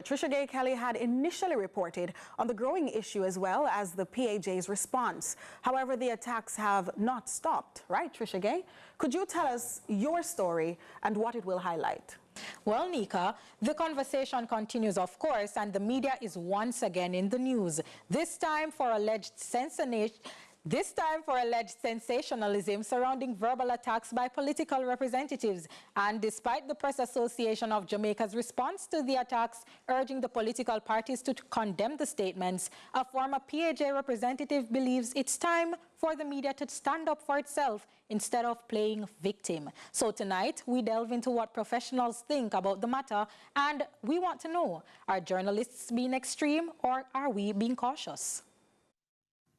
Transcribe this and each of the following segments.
Trisha Gay Kelly had initially reported on the growing issue as well as the PAJ's response. However, the attacks have not stopped, right, Trisha Gay? Could you tell us your story and what it will highlight? Well, Nika, the conversation continues, of course, and the media is once again in the news, this time for alleged sensationalism surrounding verbal attacks by political representatives. And despite the Press Association of Jamaica's response to the attacks, urging the political parties to condemn the statements, a former PAJ representative believes it's time for the media to stand up for itself instead of playing victim. So tonight, we delve into what professionals think about the matter, and we want to know, are journalists being extreme or are we being cautious?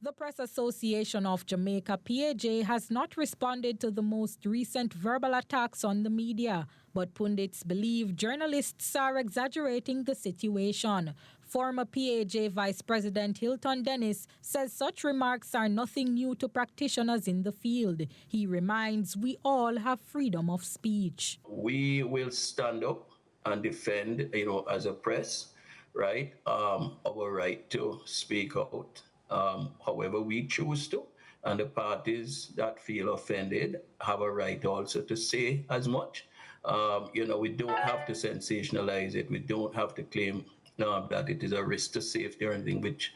The Press Association of Jamaica, PAJ, has not responded to the most recent verbal attacks on the media, but pundits believe journalists are exaggerating the situation. Former PAJ Vice President Hilton Dennis says such remarks are nothing new to practitioners in the field. He reminds we all have freedom of speech. We will stand up and defend, as a press, right, our right to speak out. However we choose to, and the parties that feel offended have a right also to say as much. We don't have to sensationalize it. We don't have to claim that it is a risk to safety or anything, which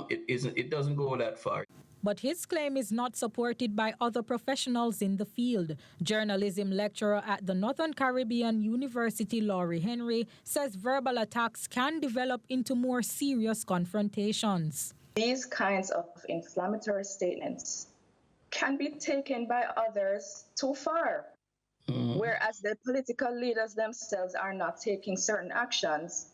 it isn't. It doesn't go that far. But his claim is not supported by other professionals in the field. Journalism lecturer at the Northern Caribbean University, Laurie Henry, says verbal attacks can develop into more serious confrontations. These kinds of inflammatory statements can be taken by others too far, whereas the political leaders themselves are not taking certain actions.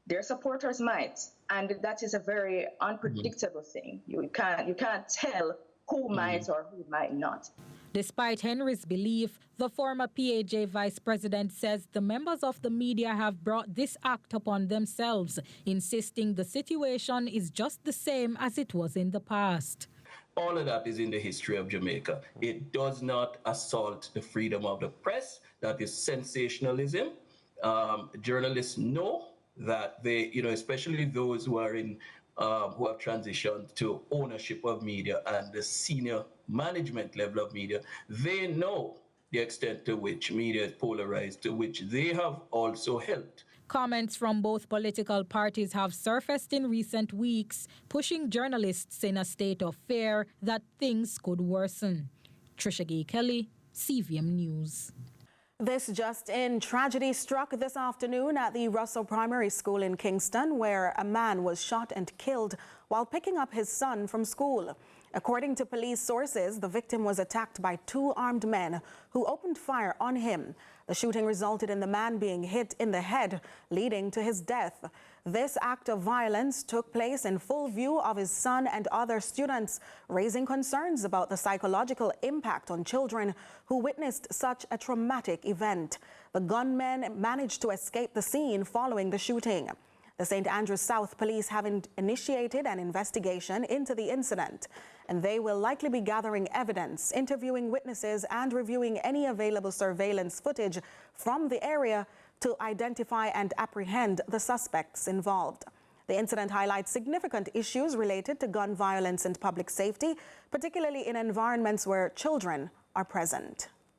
Their supporters might, and that is a very unpredictable thing. You can't tell who might or who might not. Despite Henry's belief, the former PAJ vice president says the members of the media have brought this act upon themselves, insisting the situation is just the same as it was in the past. All of that is in the history of Jamaica. It does not assault the freedom of the press. That is sensationalism. Journalists know that they, especially those who are in, who have transitioned to ownership of media and the senior management level of media, they know the extent to which media is polarized, to which they have also helped. Comments from both political parties have surfaced in recent weeks, pushing journalists in a state of fear that things could worsen. Trisha Gay Kelly, CVM News. This just in, tragedy struck this afternoon at the Russell Primary School in Kingston, where a man was shot and killed while picking up his son from school. According to police sources, the victim was attacked by two armed men who opened fire on him. The shooting resulted in the man being hit in the head, leading to his death. This act of violence took place in full view of his son and other students, raising concerns about the psychological impact on children who witnessed such a traumatic event. The gunmen managed to escape the scene following the shooting. The St. Andrews South Police have initiated an investigation into the incident, and they will likely be gathering evidence, interviewing witnesses, and reviewing any available surveillance footage from the area to identify and apprehend the suspects involved. The incident highlights significant issues related to gun violence and public safety, particularly in environments where children are present.